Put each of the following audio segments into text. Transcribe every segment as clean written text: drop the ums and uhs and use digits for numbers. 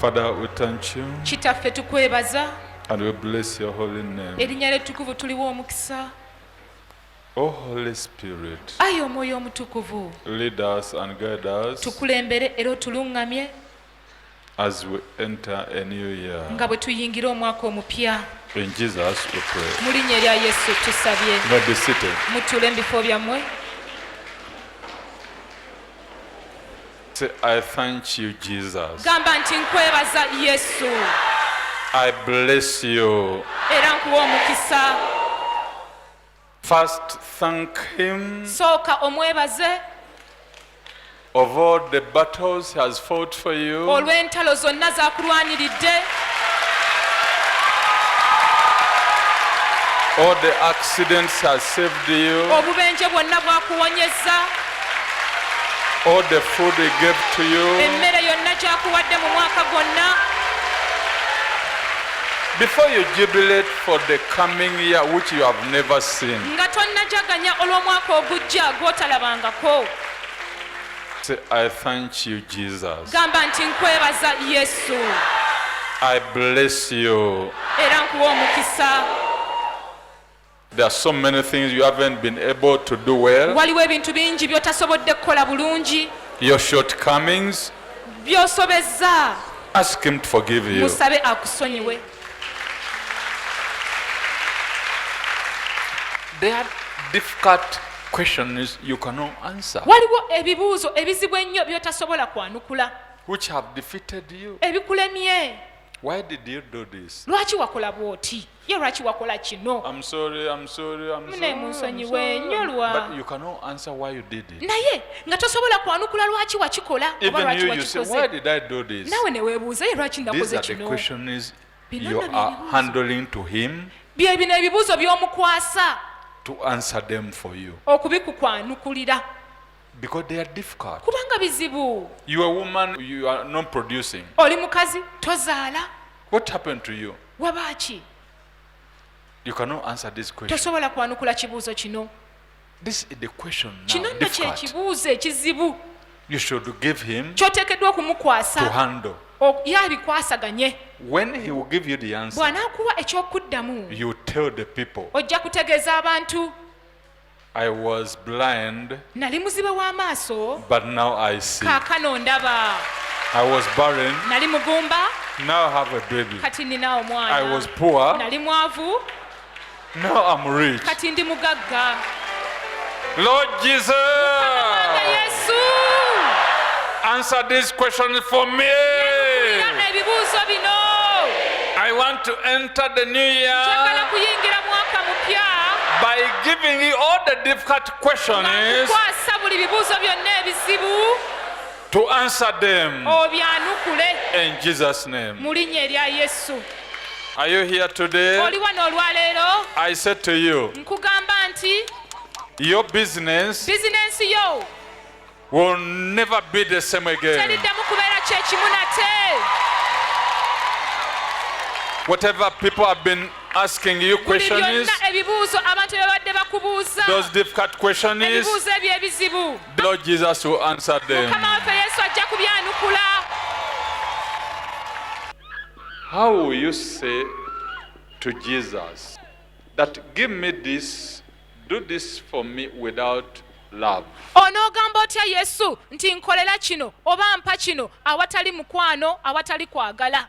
Father, we thank you Kitaffe tukwebaza and we bless your holy name. erinnya ly'ettukuvu tuliwo omukisa. Oh Holy Spirit, Ayi omwoyo omutukuvu lead us and guide us tukulembere era otuluŋŋamye as we enter a new year. nga bwe tuyingira omwaka omupya. In Jesus we pray. Mu linnya erya Yesu tusabye. You may be seated. Mutuule mu bifo byammwe. Say, I thank you, Jesus. Gamba nti nkwebaza Yesu I bless you. era nkuwa omukisa. First, thank Him Sooka omwebaze of all the battles He has fought for you. olw'entalo zonna z'akulwaniridde, All the accidents He has saved you. obubenje bwonna bw'akuwonyezza, All the food He gave to you. emmere yonna gy'akuwadde mu mwaka gwonna. Before you jubilate for the coming year which you have never seen, Nga tonnajaganya olw'omwaka ogujja gw'otalabangako. say, I thank you, Jesus. Gamba nti nkwebaza Yesu I bless you. era nkuwa omukisa. There are so many things you haven't been able to do well. Waliwo ebintu bingi by'otasobodde kukola bulungi, Your shortcomings, by'osobezza. ask Him to forgive you. Musabe akusonyiwe. There are difficult questions you cannot answer, Waliwo ebibuuzo ebizibu ennyo by'otasobola kwanukula, which have defeated you. ebikulemye. Why did you do this? Lwaki wakola bw'oti? Ye lwaki wakola kino? I'm sorry. Mune munsonyiwe nnyo lwa. But you cannot answer why you did it. Naye nga tosobola kwanukula lwaki wakikola oba Even lwaki you say, why wakikoze. did I do this? Naawe ne weebuuza ye lwaki These nakoze are the kino. questions Bino you nno are byebibuuzo. handling to Him Bye bino ebibuuzo by'omukwasa to answer them for you. okubikukwanukulira Because they are difficult. kubanga bizibu. You are a woman, you are not producing. Oli mukazi tozaala, What happened to you? wabaaki? You cannot answer this question. Tosobola kwanukula kibuuzo kino. This is the question Kino now, nno kye difficult. kibuuzo ekizibu You should give Him ky'oteekeddwa to okumukwasa handle. ye abikwasaganye. When He will give you the answer, Bw'anaakuwa eky'okuddamu you tell the people, ojja kutegeeza abantu, I was blind, nali muzibe w'amaaso but now I see. kaakano ndaba, I was barren, nali mugumba now I have a baby. kati nina I omwana, was poor, nali mwavu now I'm rich. kati ndi mugagga. Lord Jesus, Mukama Yesu, answer this question for me. era ebibuuzo bino. I want to enter the new Njagala year kuyingira mwaka mupya by giving you all the difficult questions kukwasa buli bibuuzo byonna ebizibu to answer them obyanukule in Jesus' name. mu linnya erya Yesu. Are you here today? Oli wano olwaleero, I said to you, nkugamba nti your business bizinensi yo will never be the same again. teriddamu kubeera kyekimu nate. Whatever people have been asking you Buli questions, byonna ebibuuzo abantu bye babadde bakubuuza, those difficult questions, ebibuuzo ebyo ebizibu, the Lord Jesus will answer them. Mukama waffe Yesu ajja kubyanukula. How will you say to Jesus that give me this, do this for me without love? Onoogamba otya Yesu nti nkolera kino oba mpa kino awatali mukwano, awatali kwagala?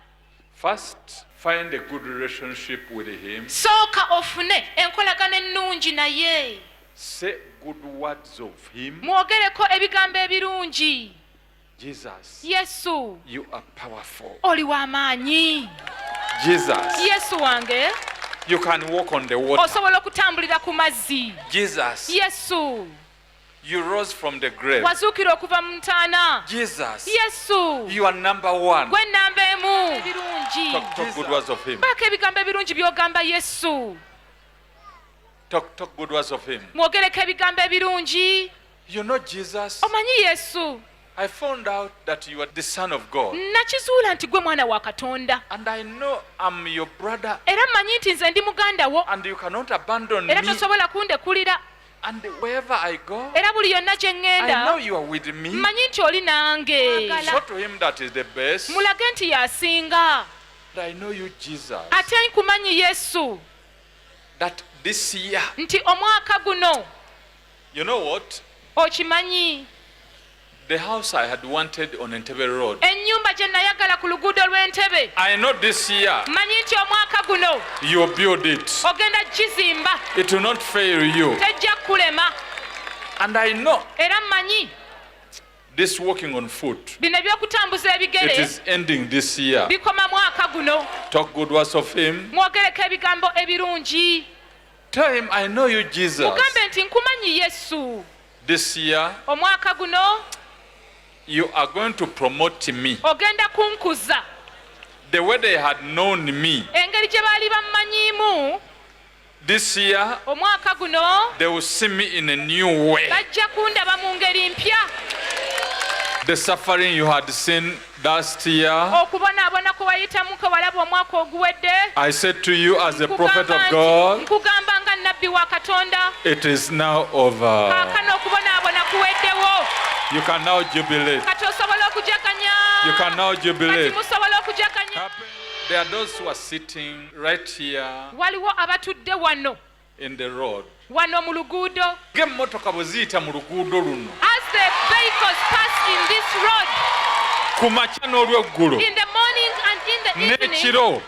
First, find a good relationship with Him. Sooka ofune enkolagana ennungi naye, Say good words of Him. mwogereko ebigambo ebirungi. Jesus, Yesu, you are powerful. oli w'amaanyi. Jesus, Yesu wange, you can walk on the water. osobola okutambulira ku mazzi. Jesus, Yesu, you rose from the grave. wazuukira okuva mu ntaana. Jesus, Yesu, you are number one. gwe nnamba emu. Ebirungi. Talk good words of Him. Baako ebigambo ebirungi by'ogamba Yesu. Talk good words of Him. Mwogereko ebigambo ebirungi. You know Jesus, Omanyi Yesu, I found out that you are the Son of God. nakizuula nti gwe mwana wa Katonda. And I know I'm your brother, Era mmanyi nti nze ndi muganda wo. and you cannot abandon Era me. tosobola kundekulira. And wherever I go, era buli yonna gye I know ŋŋenda you are with me. mmanyi nti oli nange. Show to him that is the best. mulage nti yasinga. And I know you, Jesus, ate nkumanyi Yesu that this year, nti omwaka guno you know what? okimanyi The house I had wanted on Entebbe Road, ennyumba gye nayagala ku luguudo lw'Entebbe, I know this year mmanyi nti omwaka guno you'll build it. ogenda gizimba, It will not fail you. tejja kulema. And I know Era mmanyi this walking on foot, bino ebyokutambuza it ebigere is ending this year. bikoma mwaka guno. Talk good words of him. mwogereko ebigambo ebirungi, Tell him, I know you, Jesus. mugambe nti nkumanyi Yesu. This year, Omwaka guno you are going to promote me. ogenda kunkuza. The way they had known me. Engeri gye baali bammanyiimu, This year, omwaka guno they will see me in a new way. bajja kundaba mu ngeri mpya. The suffering you had seen last year, Okubonaabona kwe wayitamu ke walaba omwaka oguwedde, I said to you as a prophet nkugamba of nti- God, nkugamba nga nnabbi wa Katonda, it is now over. kaakano okubonaabona kuweddewo. You can now jubilate. Kati osobola okujaganya. You can now Kati jubilate. musobola okujaganya. There are those who are sitting right here Waliwo abatudde wano in the road. wano mu luguudo. Ng'emmotoka bwe ziyita mu luguudo luno, As the vehicles pass in this road, ku makya n'olweggulo in the morning and in the evening n'ekiro,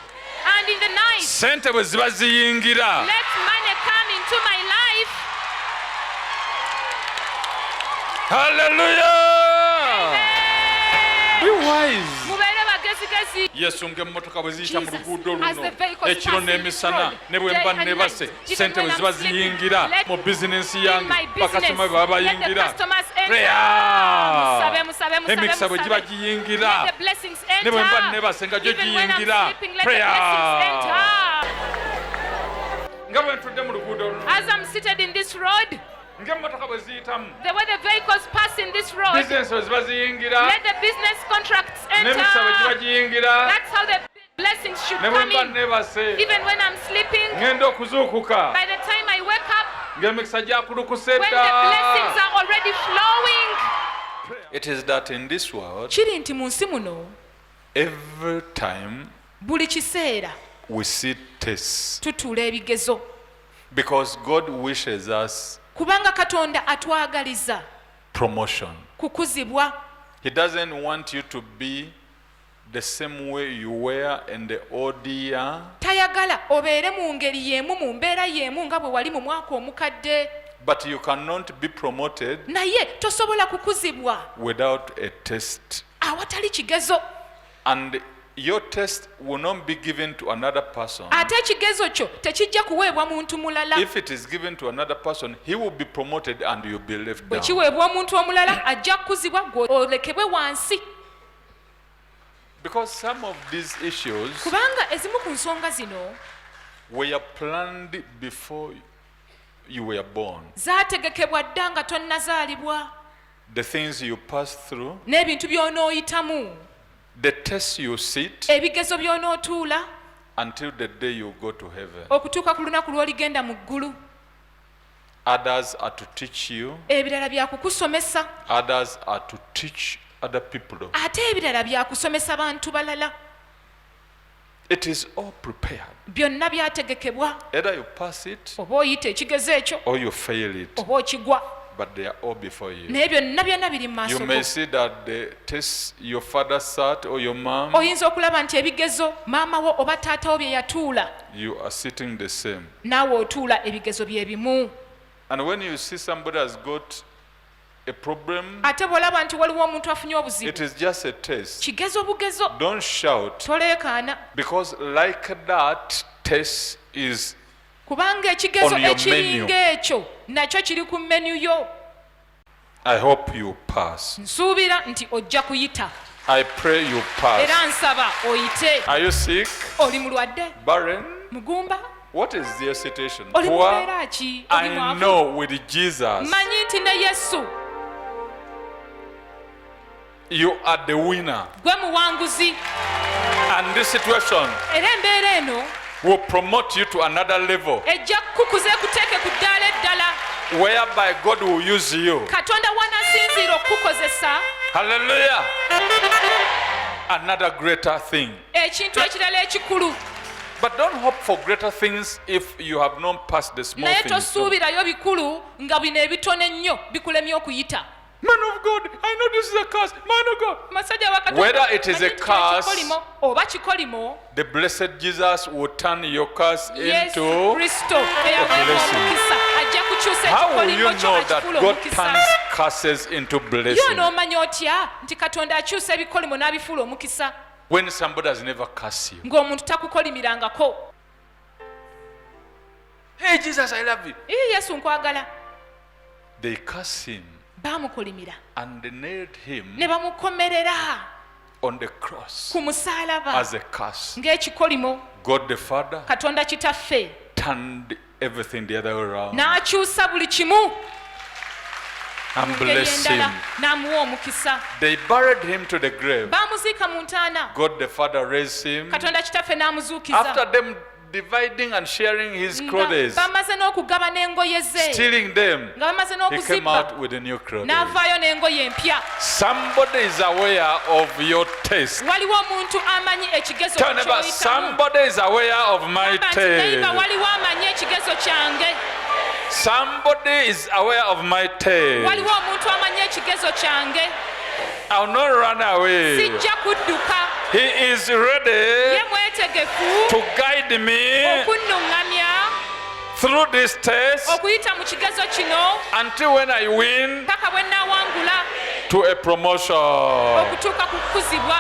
and in the night, sente bwe ziba ziyingira, let money come into my life. hallelujah! Be wise. Mubeere bagezigezi. Yesu ng'emmotoka bwe ziyita mu Jesus, luguudo as the luno, vehicles ekiro pass in this n'emisana, road, ne bwe day mba and nebase, night, even sente when bwe I'm ziba sleeping, ziyingira let mu bizinensi in yange, my business, bakasitoma bwe baba let the bayingira, customers enter. prayer! Musabe, musabe, musabe, Emikisa bwe giba musabe. giyingira, Let the blessings ne bwe mba enter. nebase nga gyo Even when I'm giyingira, sleeping, let the prayer! blessings enter. Nga bwe ntudde mu luguudo luno, As I'm seated in this road, ng'emmotoka bwe ziyitamu, the way the vehicles pass in this road, bizinensi bwe ziba ziyingira, let the business contracts enter. n'emikisa bwe giba giyingira, That's how the blessings should ne bwe come mba in. nebase, Even when I'm sleeping, ngenda okuzuukuka, by the time I wake up, ng'emikisa gyakulukuse when the blessings dda. are already flowing. It is that in this world, Kiri nti mu nsi muno every time buli kiseera we see tests, tutuula ebigezo, because God wishes us kubanga Katonda atwagaliza promotion. kukuzibwa. He doesn't want you to be the same way you were in the old year, Tayagala obeere mu ngeri y'emu, mu mbeera y'emu nga bwe wali mu mwaka omukadde, but you cannot be promoted naye tosobola kukuzibwa without a test. awatali kigezo. And your test will not be given to another person. Ate ekigezo kyo tekijja kuweebwa muntu mulala. If it is given to another person, he will be promoted and you'll be left Bwe down. kiweebwa omuntu omulala ajja kukuzibwa gwe olekebwe wansi. Because some of these issues Kubanga ezimu ku nsonga zino were planned before you were born. zaategekebwa dda nga tonnazaalibwa, The things you pass through, n'ebintu by'onooyitamu, the tests you sit ebigezo by'onootuula until the day you go to heaven. okutuuka ku lunaku lw'oligenda mu ggulu. Others are to teach you, Ebirala bya kukusomesa, others are to teach other people. ate ebirala bya kusomesa bantu balala. It is all prepared. Byonna byategekebwa, Either you pass it oba oyita ekigezo ekyo or you fail it, oba okigwa, but they are all before you. naye byonna byonna biri mu You maaso may go. see that the test your father sat or your mom, Oyinza okulaba nti ebigezo maama wo oba taata wo bye yatuula, you are sitting the same. naawe otuula ebigezo bye bimu. And when you see somebody has got a problem, Ate bw'olaba nti waliwo omuntu afunye it obuzibu, is just a test. kigezo bugezo, Don't shout, toleekaana, because like that test is kubanga ekigezo On your ekiringa ekyo nakyo kiri ku menu yo. I hope you pass. Nsuubira nti ojja kuyita, I pray you pass. era nsaba oyite. Are you sick? Oli mulwadde, Barren? mugumba, What is your situation? oli mu Poor? mbeera ki? Oli I mwavu? know with Jesus, Mmanyi nti ne Yesu you are the winner. gwe muwanguzi, And this situation era embeera eno will promote you to another level. ejja kukukuza ekuteeke ku ddaala eddala. whereby God will use you. katonda wanasinziira okukukozesa. Hallelujah. Another greater thing. ekintu ekirala ekikulu. But don't hope for greater things if you have not passed the small naye things. tosuubirayo bikulu nga bino ebitono ennyo bikulemye okuyita. Man of God, I know this is a curse. Man of God. Masajja wa Katonda, Whether it is a manyi kino curse, ekikolimo oba kikolimo, the blessed Jesus will turn your curse Yesu into. Kristo eyaweebwa blessing. omukisa ajja kukyusa How will you ekikolimo kyo know that akifuula God omukisa. turns curses into Yo blessing n'omanya otya nti katonda akyusa ebikolimo n'abifuula omukisa when somebody has never cursed you? ng'omuntu takukolimirangako. Hey Jesus, I love you. Yesu nkwagala. They curse him baamukolimira and they nailed him ne bamukomerera on the cross ku musaalaba as a curse. ng'ekikolimo. God the Father katonda kitaffe turned everything the other way around n'akyusa buli kimu and mu ngeri blessed endala him. n'amuwa omukisa. They buried him to the grave. baamuziika mu ntaana. God the Father raised him. katonda kitaffe n'amuzuukiza. After them dividing and sharing his nga clothes, bamaze n'okugabana engoye ze stealing them, nga bamaze he came n'okuzibba out with a new clothes. n'avaayo n'engoye empya. Somebody is aware of your taste. waliwo omuntu amanyi ekigezo Tell neighbor, kyoyitamu. somebody is aware of my Gamba nti neighbor, taste. waliwo amanyi ekigezo kyange. Somebody is aware of my taste. waliwo omuntu amanyi ekigezo kyange. I'll not run away. sijja kudduka. He is ready ye mwetegefu to guide me okunnuŋŋamya through this test okuyita mu kigezo kino until when I win paka bwe nnaawangula to a promotion. okutuuka ku kukuzibwa.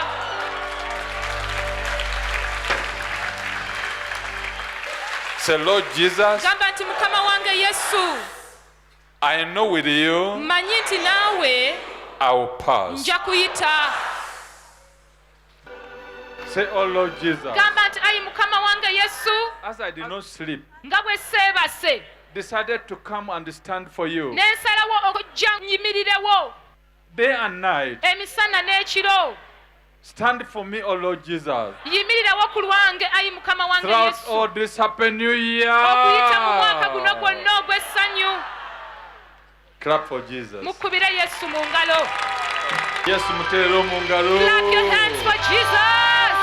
Say, Lord Jesus, gamba nti mukama wange Yesu, I know with you mmanyi nti naawe I will pass. nja kuyita. Say, oh Lord Jesus, gamba nti ayi mukama wange Yesu, as I did not sleep, nga bwe seebase decided to come and stand for you ne nsalawo okujja nyimirirewo day and night. emisana n'ekiro. Stand for me, oh Lord Jesus. yimirirewo ku lwange ayi mukama wange Throughout Yesu, all this happy new year. okuyita mu mwaka guno gwonna ogw'essanyu. Clap for Jesus. mukubire Yesu mu ngalo. Yes, muteero mu ngalo. Clap your hands for Jesus.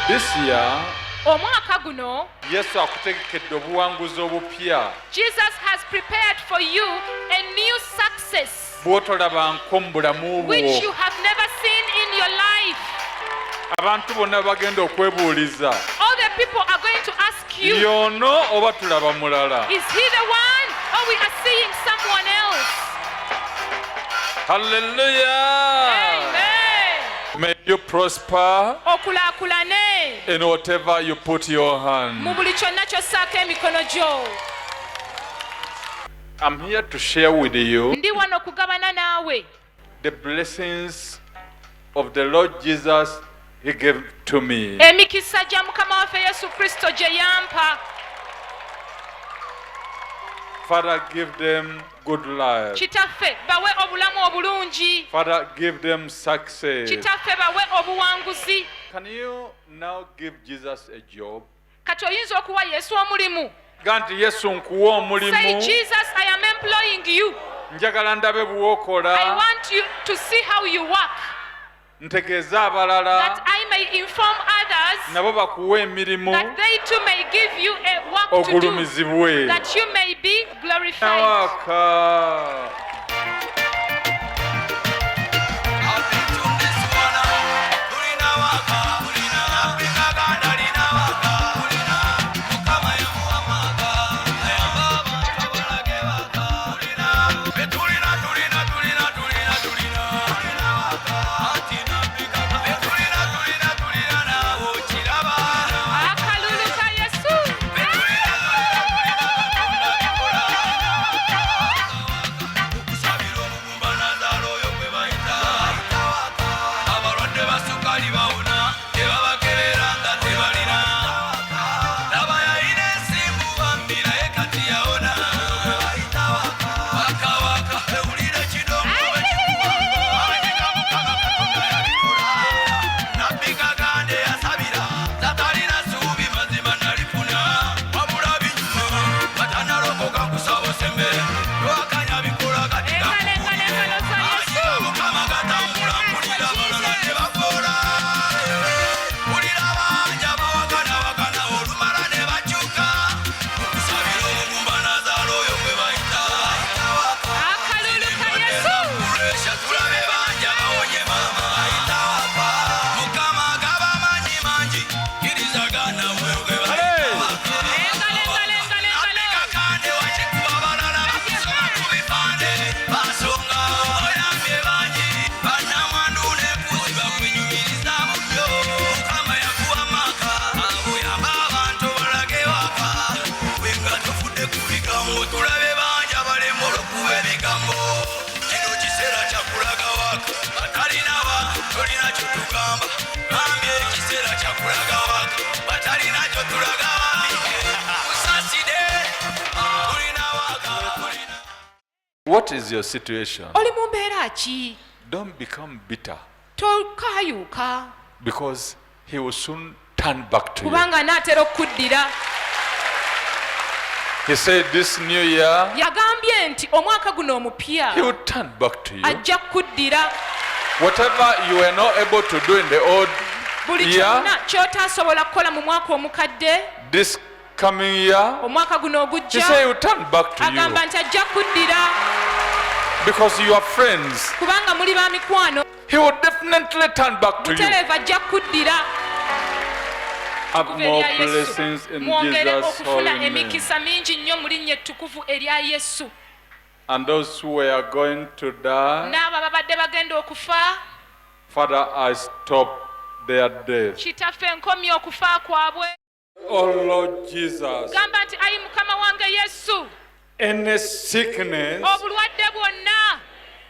This year, omwaka guno Yesu akutegekedde obuwanguzi obupya. Jesus has prepared for you a new success Bw'otolabanko mu bulamu which bwo. you have never seen in your life. Abantu bonna bagenda okwebuuliza. All the people are going to ask you, Y'ono oba tulaba mulala? is he the one or we are seeing someone else? Hallelujah. Amen. May you prosper okulaakulane in whatever you put your mu hand. buli kyonna ky'ossaako emikono gyo. I'm here to share with you ndi wano okugabana naawe the blessings of the Lord Jesus He gave to me. emikisa gya mukama waffe Yesu Kristo gye yampa. Father, give them good life. kitaffe bawe obulamu obulungi. Father, give them success. kitaffe bawe obuwanguzi. Can you now give Jesus a job? kati oyinza okuwa Yesu omulimu. Ganti Yesu nkuwa Say, omulimu. Jesus, I am employing you. Njagala ndabe I bw'okola. want you to see how you work, Ntegeeza that abalala I may inform others, nabo bakuwa emirimu that they too may give you a work to do, ogulumizibwe. that you may be glorified. Nawaka. Akalulu ka Yesu. Wabula binyumo, batanalokoka kusaba sembe, lwaka What is your situation? oli mu mbeera ki? Don't become bitter Tokaayuuka because he will soon turn back to you. kubanga anaatera okuddira. He said this new year, Yagambye nti omwaka guno omupya he will turn back to you. ajja kuddira Whatever you were not able to do in the old buli year, kyonna ky'otaasobola kukola mu mwaka omukadde, this coming year, omwaka guno he ogujja said he will turn back to you agamba nti ajja kuddira because you are friends. kubanga muli ba mikwano. He will definitely turn back to you. Butereevu ajja kuddira. Have Okuva more erya Yesu. blessings in Mwongere Jesus' okufuna holy name. emikisa mingi nnyo mu linnya ettukuvu erya Yesu. And those who were going to die, N'abo ababadde bagenda okufa, Father, I stop their death. kitaffe nkomye okufa kwabwe. Oh Lord Jesus, Gamba nti ayi Mukama wange Yesu, any sickness obulwadde bwonna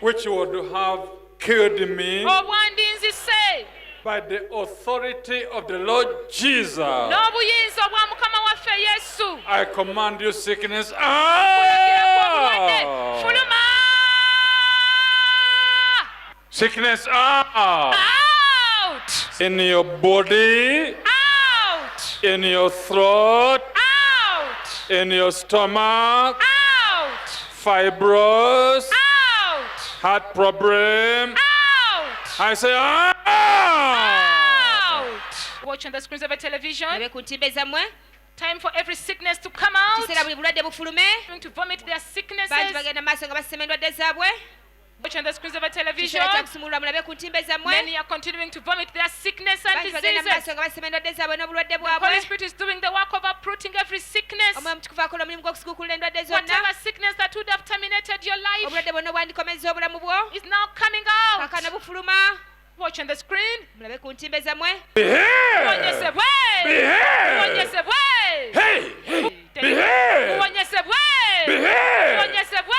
which would have killed me obwandinzise by the authority of the Lord Jesus, n'obuyinza obwa Mukama waffe Yesu, I command you sickness kulagira ku obulwadde out. fuluma Sickness out. out, In your body, out, in your throat, out, in your stomach, out, fibros, out, heart problem. out, I say out. Watching the screens of a television. Labe ku ntimbe zammwe Time for every sickness to come out. kiseera buli bulwadde bufulume Going to vomit their sicknesses. bangi bagenda maaso nga basema endwadde zaabwe Watching the screens of a television. kiseera kyakusumulula mulabe ku ntimbe zammwe Many are continuing to vomit their sickness and bangi bagenda diseases. maaso nga basema endwadde zaabwe n'obulwadde The Holy bwabwe Spirit is doing the work of uprooting every sickness. omwoyo mutukuvu akola omulimu gw'okusiguukulula endwadde zonna Whatever sickness that would have terminated your life obulwadde bwonna obwandikomeza obulamu bwo is now coming out. kaakano bufuluma Watch on the screen. mulabe ku ntimbe zammwe Behave. Muwonyesebwe. Behave. Muwonyesebwe. Hey. Behave. Muwonyesebwe. Behave. Muwonyesebwe.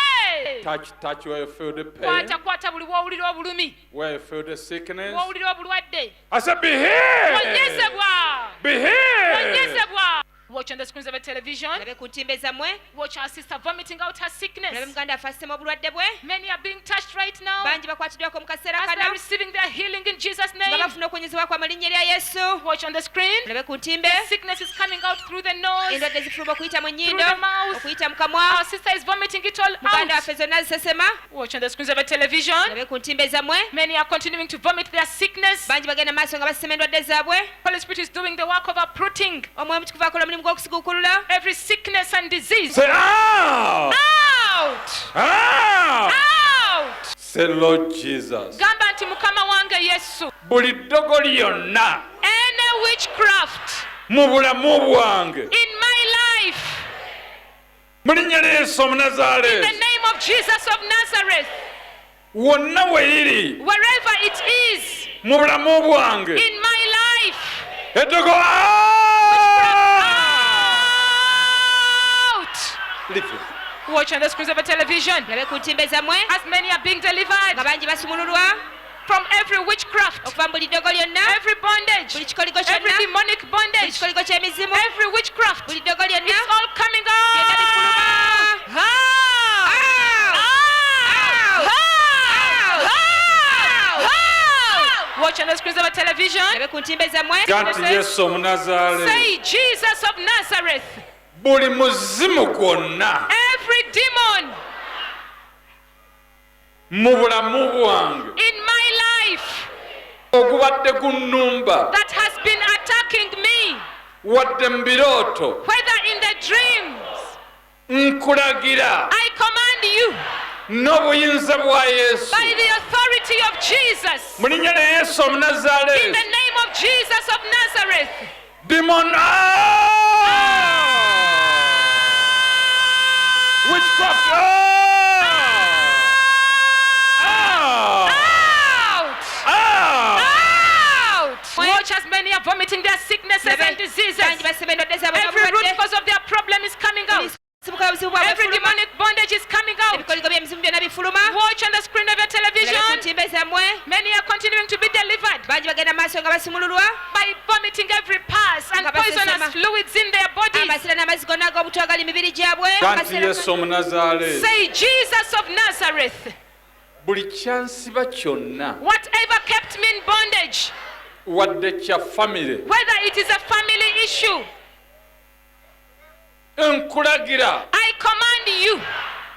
Touch where you feel the pain, Kwata buli w'owulira obulumi, where you feel the sickness. w'owulira obulwadde. I said behave. Muwonyesebwa. Behave. Muwonyesebwa. Watch on the screens of a television. mulabe ku ntimbe zammwe Watch our sister vomiting out her mulabe sickness. muganda afe asema obulwadde bwe Many are being touched right now bangi bakwatiddwako mu kaseera as they are kano receiving their healing in Jesus' nga name. bafuna okuwonyezebwa kwa mu linnya erya yesu Watch on the screen. mulabe ku ntimbe Sickness is coming out through the nose. endwadde zifuluma okuyita mu nnyindo Through the mouth. okuyita mu kamwa Our sister is vomiting it all muganda out. waffe zonna zisesema Watch on the screens of a television. mulabe ku ntimbe zammwe Many are continuing to vomit their sickness. bangi bagenda maaso nga basema endwadde zaabwe Holy Spirit is doing the work of uprooting omwoyo mutukuvu akola omulimu gw'okusiguukulula every sickness and disease. Say out. Out! Out. Out! Say Lord Jesus. Gamba nti Mukama wange Yesu. Buli ddogo lyonna Any witchcraft mu bulamu bwange in my life, mu linnya lya Yesu in the Omunazaaleesi, name of Jesus of Nazareth, wonna we liri wherever it is mu bulamu bwange, in my life, eddogo out! Leave it. Watch on the screens of a television mulabe ku ntimbe zammwe as many are being delivered nga bangi basumululwa from every witchcraft, okuva mu buli ddogo lyonna every bondage, buli kikoligo every kyonna demonic buli bondage, kikoligo ky'emizimu every witchcraft. buli ddogo lyonna It's all coming byonna out. bifuluma Watch on the screens of a television. mulabe ku ntimbe zammwe Ganti Yesu Omunazaaleesi, Say Jesus of Nazareth. buli muzimu gwonna Every demon mu bulamu bwange in my life ogubadde gunnumba that has been attacking me, wadde mu birooto, whether in the dreams, nkulagira I command you n'obuyinza bwa Yesu by the authority of Jesus, mu linnya lya Yesu in Omunazaaleesi, the name of Jesus of Nazareth, demon out! Witchcraft out! out! Out! Out! Watch as many are vomiting their sicknesses and diseases. bangi basema endwadde zaabwe Every root n'obulwadde cause of their problem is coming out. sibuka obuzibu bwabwe Every bufuluma demonic bondage is coming out. ebikoligo by'emizimu byonna bifuluma Watch on the screen of your mulabe ku television. ntimbe zammwe Many are continuing to be delivered bangi bangi bagenda maaso nga basumululwa by vomiting every pus and Nga basesema. poisonous fluids in their bodies. amasira n'amazzi gonna ag'obutwa agali mibiri gyabwe Kanti Yesu Omunazaaleesi, Say, Jesus of Nazareth, buli kyansiba kyonna whatever kept me in bondage, wadde kya famire, whether it is a family issue, nkulagira I command you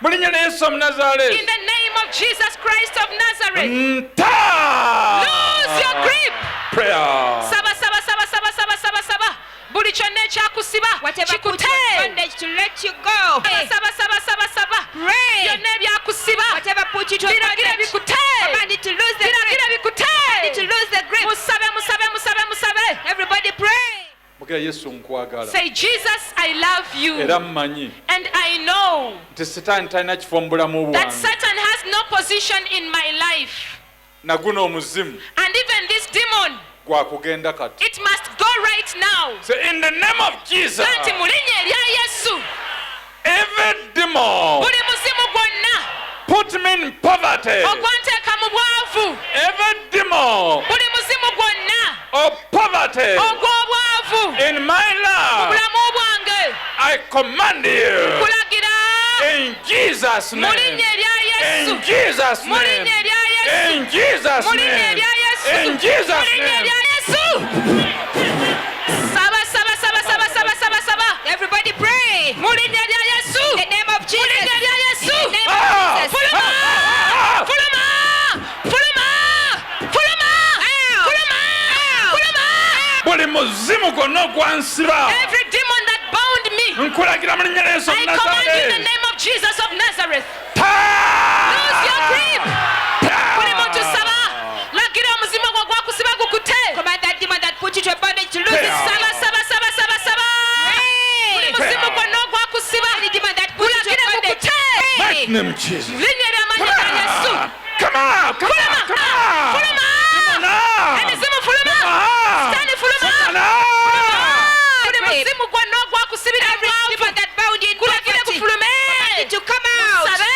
mu linnya lya Yesu in Omunazaaleesi, the name of Jesus Christ of Nazareth. nta Lose your grip. prayer. Saba, saba, saba, saba, saba, saba, saba. Buli kyonna ekyakusiba whatever put you in kikute. bondage to let you go Saba, saba, saba, saba. pray Byonna ebyakusiba whatever put you to biragire bondage bikute. command it to lose the Biragire grip bikute. to lose the grip Musabe, musabe, musabe, musabe. everybody pray Mugera Yesu nkwagala Say, Jesus, I love you. era mmanyi And I know nti sitaani talina kifo mu bulamu that bwange Satan has no position in my life. naguno omuzimu And even this demon, gwa kugenda kati. it must go right now. So in the name of Jesus, Kanti mu linnya erya Yesu, every demon buli muzimu gwonna put me in poverty, ogwanteeka mu bwavu, every demon buli muzimu gwonna of poverty ogw'obwavu in my mu life, bulamu bwange, I command you kulagira in Jesus' mu name, linnya erya Yesu, in Jesus' mu name, linnya erya Yesu, in Jesus' mu linnya name, erya Yesu, in Jesus' mu linnya name. erya Yesu. Saba, saba, saba, saba, saba, saba, saba. everybody pray Mu linnya erya Yesu, in the name of mu Jesus linnya erya Yesu. in the name Ah! of Jesus Fuluma! Fuluma! Fuluma! Fuluma! Ow! Fuluma! Ow! Fuluma! Buli muzimu gwonna ogwansiba Every demon that bound me, nkulagira mu linnya lya Yesu I command you in the Omunazaaleesi, name of Jesus of Nazareth. taa! Lose your grip. Taa! Buli muntu saba, lagira omuzimu gwo gwakusiba gukute. command that demon that put you to bondage to lose Pray. its Saba, saba, saba, saba, saba. Buli Pray. muzimu gwonna ogwakusiba, Any demon that put you to gulagire bondage gukute. Mighty name of Jesus. Mu linnya ery'amaanyi ga Yesu. Come on, come on, come on. Fuluma! Come on. Emizimu fuluma! Ah. Stand fuluma! Come on. Buli Pray. muzimu gwonna ogwakusibira every bwavu, demon that bound you in gulagire poverty gufulume. command it to come out Musabe.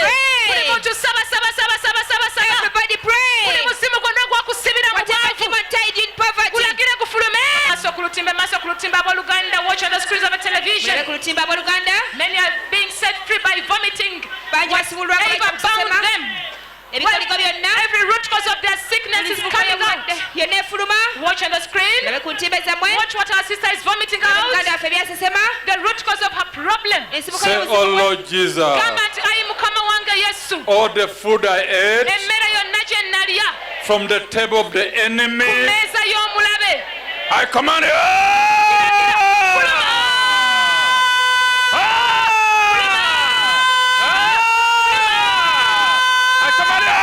Pray. Buli muntu saba, saba, saba, saba, saba, saba. everybody pray Buli muzimu gwonna ogwakusibira mu whatever bwavu, demon tied you in poverty gulagire gufulume. Maaso ku lutimbe abooluganda, watch on the screens of a television. muleke ku lutimba abooluganda Many are being set free by vomiting. bangi basumululwa Whatever bound them, ebikoligo byonna every root cause of their sickness is coming out. yonna efuluma Watch on the screen. labe ku ntimbe zammwe Watch what our sister is vomiting muganda out. waffe byasesema The root cause of her problem. ensibuko Say, oh y'obuzibu bwe Lord Jesus, Gamba nti ayi mukama wange Yesu, all the food I ate emmere yonna gye nalya from the table of the ku enemy, mmeeza y'omulabe, I command you. fuluma! I command you.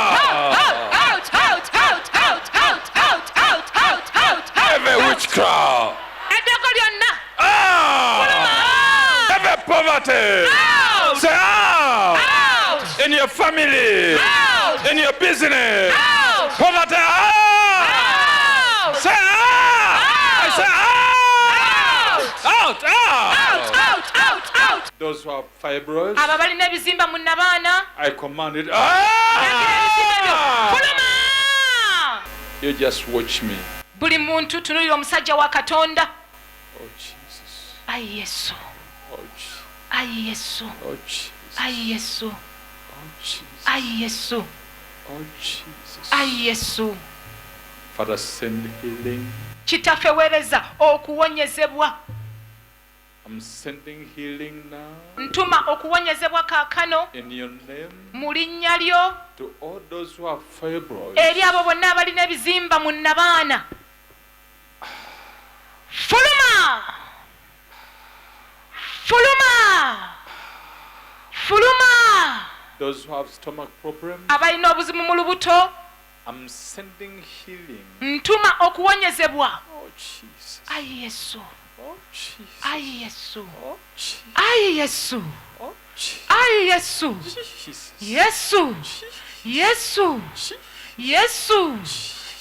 out out out out out out out out out Every witchcraft. Eddeko lyonna, Every poverty. out! Say out. Out! In your family. Out! In your business. Out! Poverty out. Out! Say out. I say out. Out. Out! Out! Out! Out! Those who have fibroids, Abo abalina ebizimba mu nnabaana, I command it. lagira ebizimba byo, fuluma! You just watch me. Buli muntu tunuulira omusajja wa Katonda. Oh Jesus. Ayi Yesu, Oh Jesus. ayi Yesu, Oh Jesus. ayi Yesu, Oh Jesus. ayi Yesu, Oh Jesus. ayi Yesu. Father, send healing. Kitaffe weereza okuwonyezebwa. I'm sending healing now Ntuma okuwonyezebwa kaakano in your name mu linnya lyo to all those who have fibroids. eri abo bonna abalina ebizimba mu nnabaana. Fuluma! Fuluma! Fuluma! Those who have stomach problems, Abalina obuzibu mu lubuto, I'm sending healing. ntuma okuwonyezebwa. Oh Jesus. Ayi Yesu, Oh Jesus. ayi Yesu, Oh Jesus. ayi Yesu, Oh Jesus. ayi Yesu, Jesus. Yesu, Yesu, Yesu,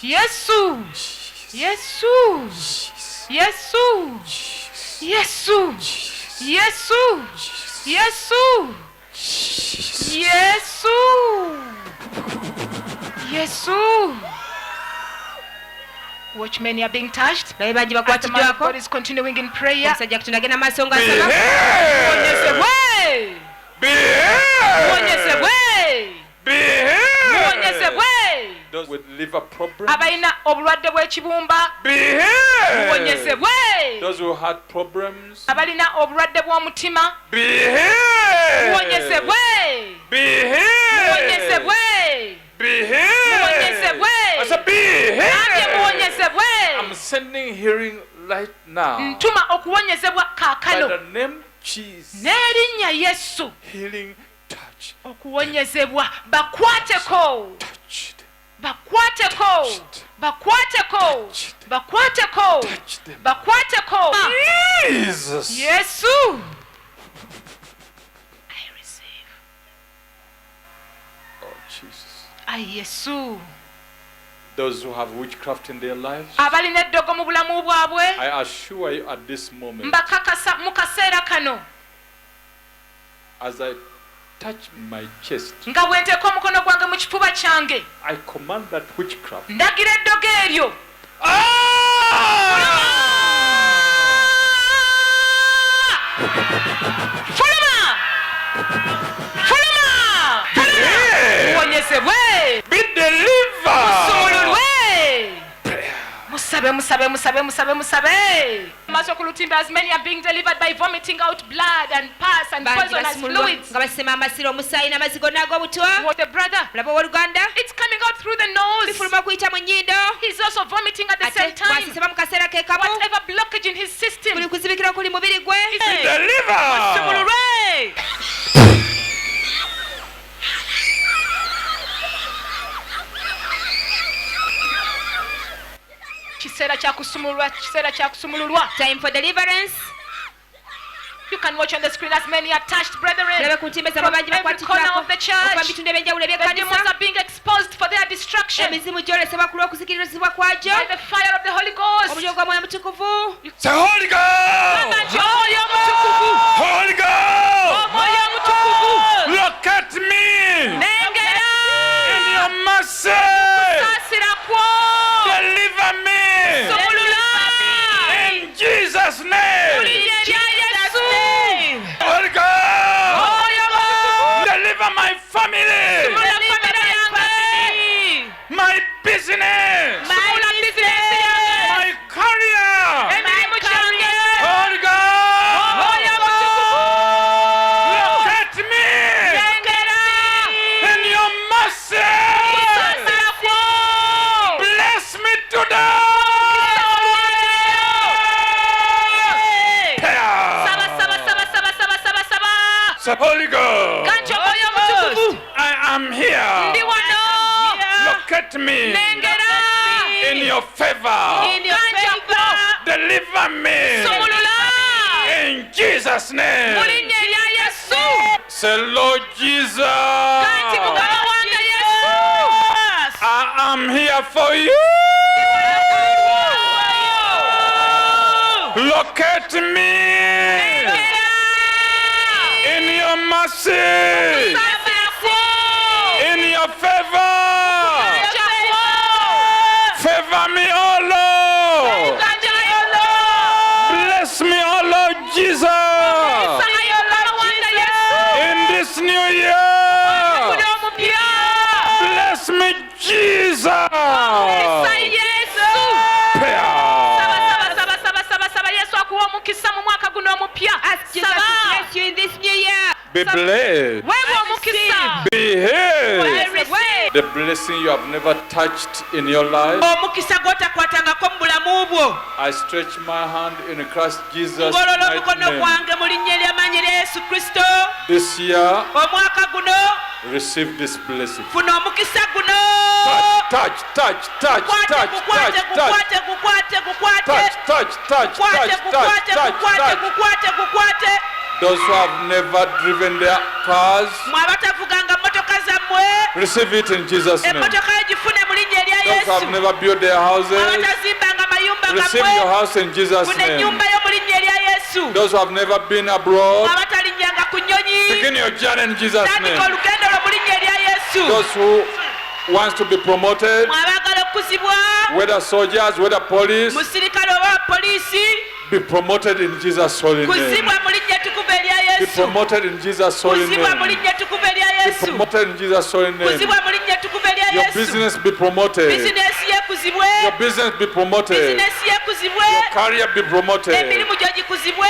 Yesu, Yesu, Yesu, Yesu, Yesu, Yesu, Yesu. Yesu. Watchmen are being touched. naye bangi And the man of bakwatiddwako God is continuing in prayer. omusajja katonda agenda maaso ng'asaba Behave! Muwonyezebwe. Behave! Muwonyezebwe. Those with liver problems. Abalina obulwadde bw'ekibumba. Behave! Muwonyezebwe. Those who had problems. Abalina obulwadde bw'omutima. Behave! Muwonyezebwe. Behave! Muwonyezebwe. Behave! Muwonyezebwe. I said Nange behave! muwonyezebwe. I'm sending hearing right now. Ntuma okuwonyezebwa By kaakano. the name Jesus. N'erinnya Yesu. Healing touch. Okuwonyezebwa bakwateko. Touch them. Bakwateko. Bakwateko. Bakwateko. Touch them. Bakwateko. Jesus. Yesu. I receive. Oh, Jesus. Ai Yesu. Those who have witchcraft in their lives, Abalina eddogo mu bulamu bwabwe. I assure you at this moment, Mbakakasa mu kaseera kano. as I touch my chest, Nga bwe nteeka omukono gwange mu kifuba kyange. I command that witchcraft. Ndagira eddogo eryo. Fuluma! Fuluma! Behave! Muwonyezebwe. Be delivered! Musumululwe. Musabe, musabe, musabe, musabe, musabe. Maso ku lutimbe, as many are being delivered by vomiting out blood and pus and bangi poisonous basumululwa fluids. nga basema amasiro omusaayi n'amazzi gonna ag'obutwa What the brother? olaba owooluganda It's coming out through the nose. bifuluma okuyita mu nnyindo He's also vomiting at the same ate time. bw'asisema mu kaseera ke kamu Whatever blockage in his system. buli kuzibikira okuli mubiri gwe Hey. Delivered! Musumululwe. Kiseera kya kusumululwa, kiseera kya kusumululwa. time for deliverance You can watch on the screen as many are touched, brethren. olabe ku ntimbe From zaabwe bangi every corner bakwatiddwako of the okuva mu church. bitundu ebyenjawulo The demons eby'ekkanisa are being exposed for their destruction emizimu gyolesebwa ku lw'okuzikirizibwa kwagyo by the fire of the Holy Ghost. omuliro gwa mwoyo mutukuvu Say Holy Ghost! Omwoyo omutukuvu. Holy Ghost! Omwoyo omutukuvu. Look at me! Nengera. In your mercy! Saasira kwo. Deliver me! Sumulula. In Jesus' name! Linnya erya Yesu. Holy Ghost! Omwoyo omutukuvu. Deliver my family! Sumulula famire yange. My business! Sumulula bizinesi yange. My career! Emirimu gyange. Holy Ghost! Omwoyo omutukuvu. Look at me! Nengera. In your mercy! Saasira kwo. Bless me today! Saba, saba, saba, saba, saba, saba, saba. Say, Holy Ghost! Kanje omwoyo omutukuvu. I am here! Ndi wano. Look at me! Nengera. In your favor! Kanje kwo. Deliver me! Sumulula. In Jesus' Mu name! linnya erya Yesu. Say, Lord Jesus! Kati Mukama wange Yesu. I am here for you! Look at me! In your mercy! In your favor! Favor me, oh Lord! Bless me, oh Lord Jesus! In this new year! Bless me, Jesus! Yesu mu mwaka guno omupya. ask Jesus to bless you in this new year Be blessed! Weebwa omukisa. Be healed! Receive. The blessing you have never touched in your life. omukisa gw'otakwatangako mu bulamu bwo I stretch my hand in Christ Jesus' ngolola mighty omukono name. gwange mu linnya ery'amaanyi lya yesu kristo This year, omwaka guno receive this blessing. funa omukisa guno Touch, touch, touch, touch, touch, gukwate touch, gukwate touch, gukwate touch, touch, touch, gukwate touch, gukwate touch, gukwate touch. gukwate gukwate Those who have never driven their cars, mwe abatavuganga mmotoka zammwe receive it in Jesus' name. emmotoka yo gifune mu linnya erya Those who have yesu never built their houses, abatazimbanga mayumba receive your gammwe house in Jesus' funa name. ennyumba yo mu linnya erya yesu Those who have never been abroad, abatalinnyanga ku nnyonyi begin your journey in Jesus' tandika name. olugendo lwo mu linnya erya yesu Those who wants to be promoted, mwabagala okuzibwa whether soldiers, whether police, musirikale oba poliisi be promoted in Jesus' holy name. kuzibwa mu linnya ettukuvu erya Be yesu promoted in Jesus' holy kuzibwa mu name. linnya ettukuvu erya Be yesu promoted in Jesus' holy name. kuzibwa mu linnya ettukuvu erya Your yesu business be promoted. bizinesi ye kuzibwe Your business be promoted. bizinesi ye kuzibwe Your career be promoted. emirimu gyo gikuzibwe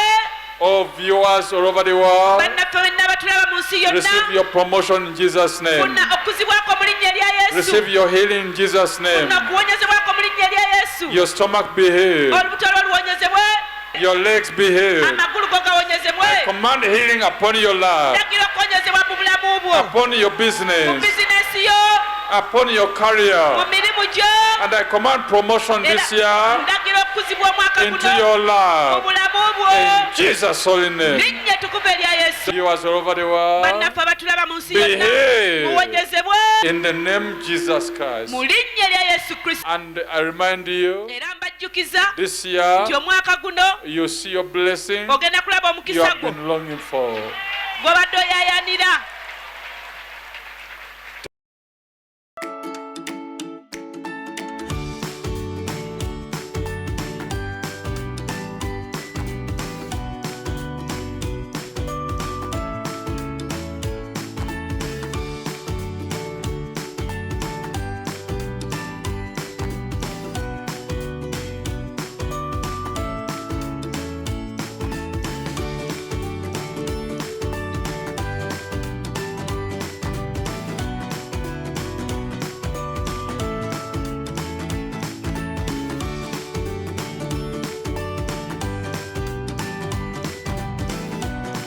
All viewers all over the world, bannaffe benna batulaba mu nsi yonna receive your promotion in Jesus' name. funa okuzibwako mu linnya erya yesu Receive your healing in Jesus' name. funa okuwonyezebwako mu linnya erya yesu Your stomach be healed. olubuto lwo luwonyezebwe Your legs be healed. amagulu go gawonyezebwe Command healing upon your life, ndagira okuwonyezebwa mu bulamu bwo upon your mu business, bizinesi yo upon your mu career. mirimu gyo And I command promotion this year ndagira okuzibwa omwaka into guno your mu life. bulamu bwo In Jesus' holy name. linnya ettukuvu erya yesu Viewers all over the world, bannaffe abatulaba mu nsi be yonna healed muwonyezebwe in the name Jesus Christ. mu linnya erya yesu kristo And I remind you, era mbajjukiza this year nti omwaka guno you see your blessing ogenda kulaba you omukisa have gwo been longing for. gw'obadde oyayanira